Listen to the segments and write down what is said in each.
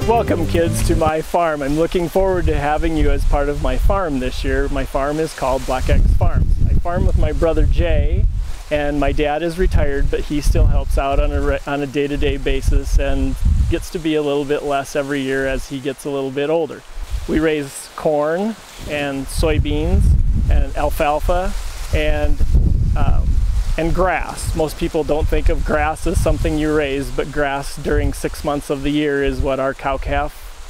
Welcome kids to my farm. I'm looking forward to having you as part of my farm this year. My farm is called Bakken Farms. I farm with my brother Jay, and my dad is retired, but he still helps out on a day-to-day basis and gets to be a little bit less every year as he gets a little bit older. We raise corn and soybeans and alfalfa and grass. Most people don't think of grass as something you raise, but grass during 6 months of the year is what our cow-calf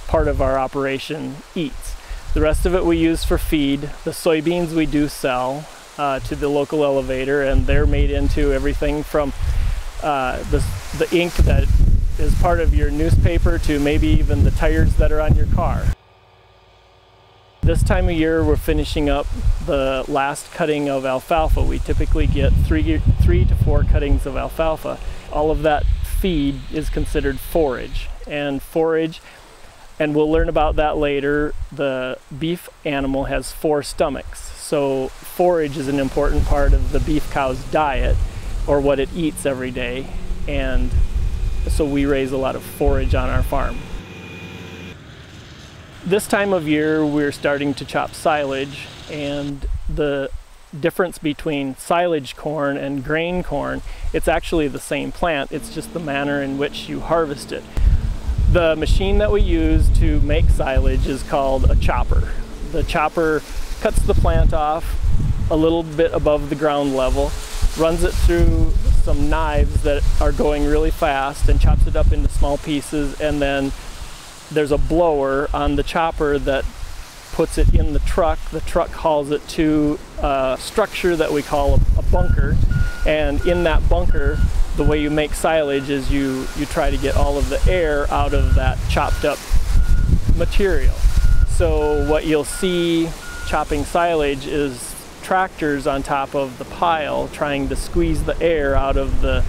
part of our operation eats. The rest of it we use for feed. The soybeans we do sell to the local elevator, and they're made into everything from the ink that is part of your newspaper to maybe even the tires that are on your car. This time of year we're finishing up the last cutting of alfalfa. We typically get three to four cuttings of alfalfa. All of that feed is considered forage, and we'll learn about that later, the beef animal has 4 stomachs. So forage is an important part of the beef cow's diet, or what it eats every day, and so we raise a lot of forage on our farm. This time of year we're starting to chop silage, and the difference between silage corn and grain corn, it's actually the same plant, it's just the manner in which you harvest it. The machine that we use to make silage is called a chopper. The chopper cuts the plant off a little bit above the ground level, runs it through some knives that are going really fast and chops it up into small pieces, and then there's a blower on the chopper that puts it in the truck. The truck hauls it to a structure that we call a bunker, and in that bunker the way you make silage is you try to get all of the air out of that chopped up material. So what you'll see chopping silage is tractors on top of the pile trying to squeeze the air out of the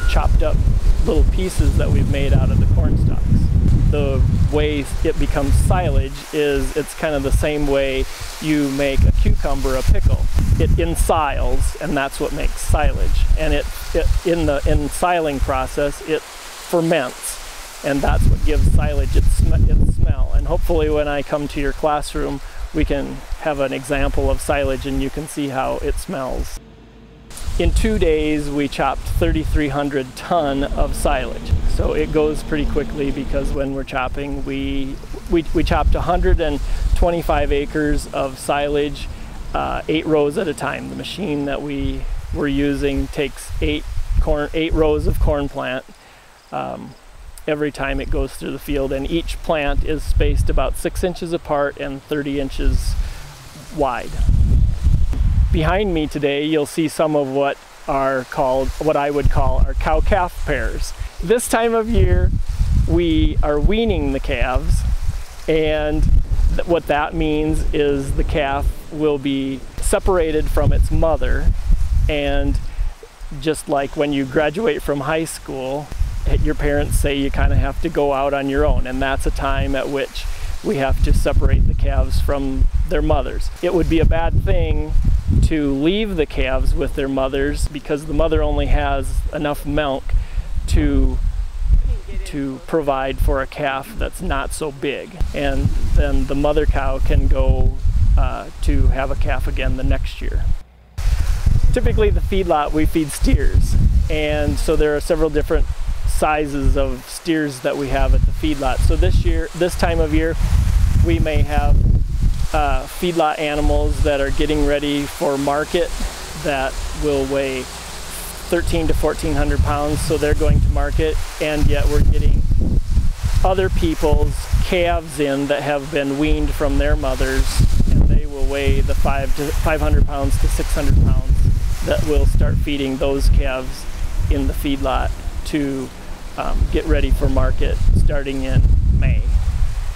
chopped up little pieces that we've made out of the corn stalks. The way it becomes silage is it's kind of the same way you make a cucumber a pickle. It ensiles, and that's what makes silage. And in the ensiling process, it ferments, and that's what gives silage its smell. And hopefully when I come to your classroom, we can have an example of silage and you can see how it smells. In 2 days, we chopped 3,300 ton of silage. So it goes pretty quickly because when we're chopping, we chopped 125 acres of silage, 8 rows at a time. The machine that we were using takes 8 rows of corn plant every time it goes through the field, and each plant is spaced about 6 inches apart and 30 inches wide. Behind me today, you'll see some of what I would call our cow-calf pairs. This time of year, we are weaning the calves, and what that means is the calf will be separated from its mother, and just like when you graduate from high school, your parents say you kind of have to go out on your own, and that's a time at which we have to separate the calves from their mothers. It would be a bad thing to leave the calves with their mothers because the mother only has enough milk to provide for a calf that's not so big, and then the mother cow can go to have a calf again the next year. Typically the feedlot, we feed steers, and so there are several different sizes of steers that we have at the feedlot. So this time of year, we may have feedlot animals that are getting ready for market that will weigh 1,300 to 1,400 pounds, so they're going to market, and yet we're getting other people's calves in that have been weaned from their mothers, and they will weigh the 500 pounds to 600 pounds that we'll start feeding those calves in the feedlot to get ready for market starting in May.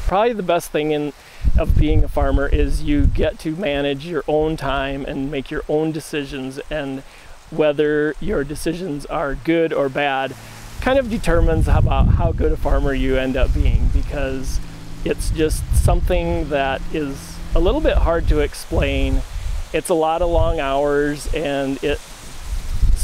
Probably the best thing of being a farmer is you get to manage your own time and make your own decisions, and whether your decisions are good or bad kind of determines about how good a farmer you end up being, because it's just something that is a little bit hard to explain. It's a lot of long hours, and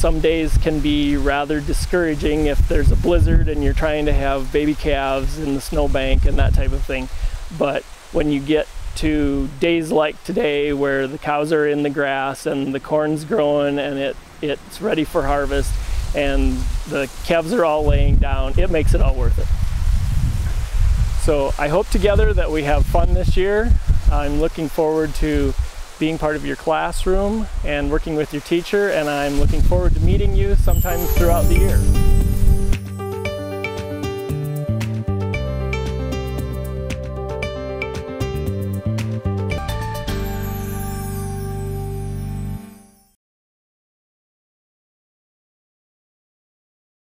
some days can be rather discouraging if there's a blizzard and you're trying to have baby calves in the snowbank and that type of thing. But when you get to days like today where the cows are in the grass and the corn's growing and it's ready for harvest and the calves are all laying down, it makes it all worth it. So I hope together that we have fun this year. I'm looking forward to being part of your classroom and working with your teacher, and I'm looking forward to meeting you sometime throughout the year.